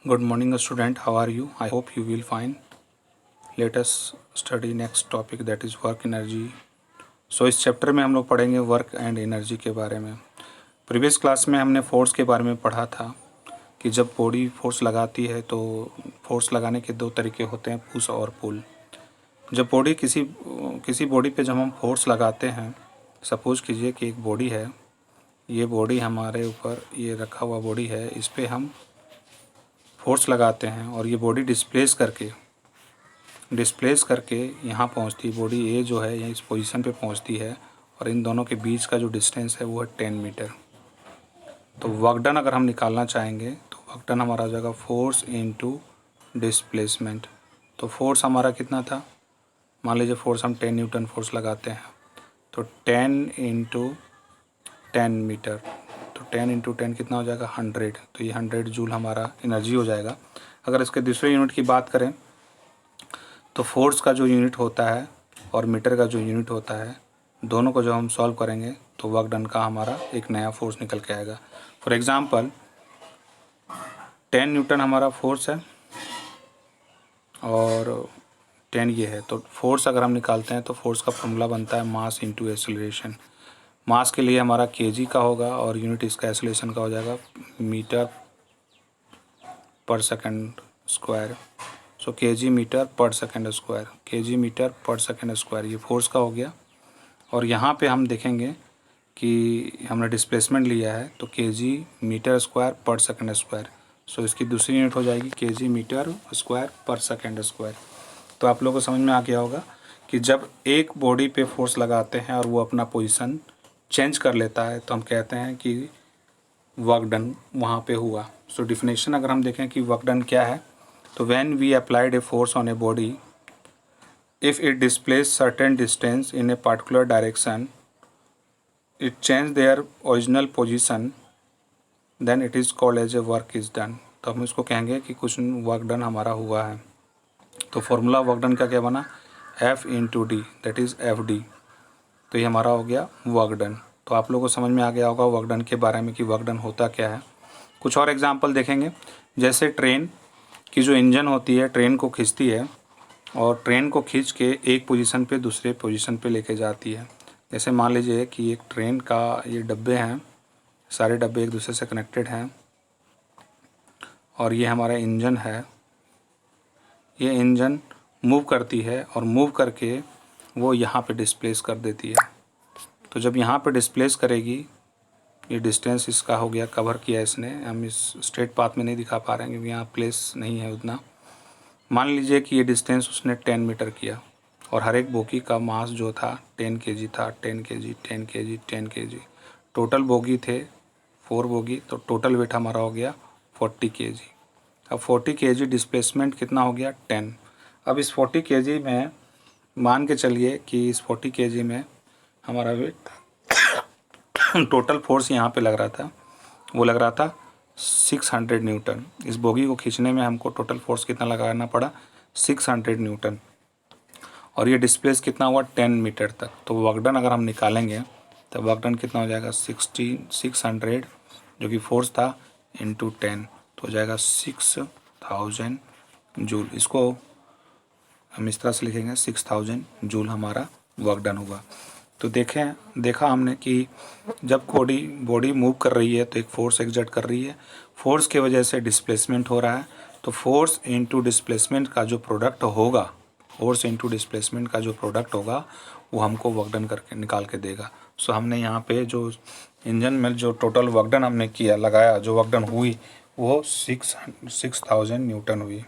Good morning, student. How are you? I hope you will fine. Let us study next topic, that is work energy. इस chapter में हम लोग पढ़ेंगे work and energy के बारे में। प्रीवियस क्लास में हमने फोर्स के बारे में पढ़ा था कि जब बॉडी फोर्स लगाती है तो फोर्स लगाने के दो तरीके होते हैं, पुश और पुल। जब बॉडी किसी बॉडी पे जब हम फोर्स लगाते हैं, सपोज कीजिए कि एक बॉडी है, ये बॉडी हमारे ऊपर ये रखा हुआ बॉडी है, इस पर हम फोर्स लगाते हैं और ये बॉडी डिस्प्लेस करके यहाँ पहुँचती, बॉडी ए जो है यहाँ इस पोजीशन पे पहुँचती है और इन दोनों के बीच का जो डिस्टेंस है वो है 10 मीटर। तो वर्क डन अगर हम निकालना चाहेंगे तो वर्क डन हमारा हो जाएगा फोर्स इनटू डिस्प्लेसमेंट। तो फोर्स हमारा कितना था, मान लीजिए फोर्स हम 10 न्यूटन फोर्स लगाते हैं, तो 10 इंटू 10 मीटर, तो 10 इंटू 10 कितना हो जाएगा 100। तो ये 100 जूल हमारा एनर्जी हो जाएगा। अगर इसके दूसरे यूनिट की बात करें तो फोर्स का जो यूनिट होता है और मीटर का जो यूनिट होता है, दोनों को जब हम सॉल्व करेंगे तो वर्क डन का हमारा एक नया फोर्स निकल के आएगा। फॉर एग्ज़ाम्पल 10 न्यूटन हमारा फोर्स है और 10 ये है, तो फोर्स अगर हम निकालते हैं तो फोर्स का फॉर्मूला बनता है मास इंटू एक्सेलरेशन। मास के लिए हमारा केजी का होगा और यूनिट इसका एक्सेलरेशन का हो जाएगा मीटर पर सेकंड स्क्वायर। सो केजी मीटर पर सेकंड स्क्वायर, केजी मीटर पर सेकंड स्क्वायर, ये फोर्स का हो गया। और यहाँ पे हम देखेंगे कि हमने डिस्प्लेसमेंट लिया है तो केजी मीटर स्क्वायर पर सेकंड स्क्वायर। सो इसकी दूसरी यूनिट हो जाएगी केजी मीटर स्क्वायर पर सेकंड स्क्वायर। तो आप लोगों को समझ में आ गया होगा कि जब एक बॉडी पे फोर्स लगाते हैं और वो अपना पोजीशन चेंज कर लेता है तो हम कहते हैं कि वर्क डन वहाँ पे हुआ। सो डिफिनेशन अगर हम देखें कि वर्क डन क्या है, तो when we applied a force on a body, if it displace certain distance in a particular direction, it change their original position, then it is called as a work is done. तो हम इसको कहेंगे कि कुछ work done हमारा हुआ है। तो फॉर्मूला वर्क डन का क्या बना, F into D, that is FD। तो ये हमारा हो गया वर्क डन। तो आप लोगों को समझ में आ गया होगा वर्क डन के बारे में कि वर्क डन होता क्या है। कुछ और एग्जांपल देखेंगे, जैसे ट्रेन की जो इंजन होती है ट्रेन को खींचती है और ट्रेन को खींच के एक पोजीशन पे दूसरे पोजीशन पे लेके जाती है। जैसे मान लीजिए कि एक ट्रेन का ये डब्बे हैं, सारे डब्बे एक दूसरे से कनेक्टेड हैं और ये हमारा इंजन है। ये इंजन मूव करती है और मूव करके वो यहाँ पे डिस्प्लेस कर देती है। तो जब यहाँ पे डिस्प्लेस करेगी, ये डिस्टेंस इसका हो गया, कवर किया इसने, हम इस स्ट्रेट पाथ में नहीं दिखा पा रहे हैं क्योंकि यहाँ प्लेस नहीं है उतना। मान लीजिए कि ये डिस्टेंस उसने 10 मीटर किया और हर एक बोगी का मास जो था 10 केजी था, 10 KG, 10 KG, 10 KG. Total bogie थे 4 बोगी, तो टोटल वेट हमारा हो गया 40 केजी। अब 40 केजी डिस्प्लेसमेंट कितना हो गया 10। अब इस 40 केजी में मान के चलिए कि इस 40 केजी में हमारा वेट टोटल फोर्स यहाँ पे लग रहा था, वो लग रहा था 600 न्यूटन। इस बोगी को खींचने में हमको टोटल फोर्स कितना लगाना पड़ा, 600 न्यूटन। और ये डिस्प्लेस कितना हुआ 10 मीटर तक। तो वर्क डन अगर हम निकालेंगे तो वर्क डन कितना हो जाएगा 600 जो कि फोर्स था इंटू 10, तो हो जाएगा 6000 जूल। इसको हम इस तरह से लिखेंगे 6000 जूल हमारा वर्क डन हुआ। तो देखा हमने कि जब बॉडी मूव कर रही है तो एक फोर्स एक्सर्ट कर रही है, फोर्स की वजह से डिस्प्लेसमेंट हो रहा है। तो फोर्स इनटू डिस्प्लेसमेंट का जो प्रोडक्ट होगा, फोर्स इनटू डिस्प्लेसमेंट का जो प्रोडक्ट होगा वो हमको वर्क डन करके निकाल के देगा। सो हमने यहाँ पे जो इंजन में जो टोटल वर्क डन हमने किया लगाया, जो वर्क डन हुई वो 6000 न्यूटन हुई।